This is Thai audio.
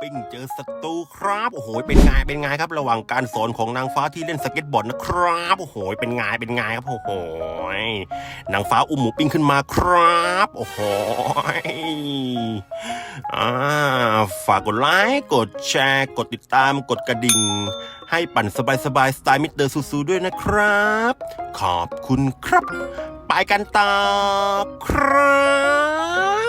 ปิ้งเจอศัตรูครับโอ้โหเป็นไงครับระหว่างการสอนของนางฟ้าที่เล่นสเก็ตบอร์ดนะครับโอ้โหเป็นไงครับโอ้โหนางฟ้าอุ้มหมูปิ้งขึ้นมาครับโอ้โหอ่าฝากกดไลค์กดแชร์กดติดตามกดกระดิ่งให้ปั่นสบายสไตล์มิสเตอร์ซูด้วยนะครับขอบคุณครับไปกันต่อครับ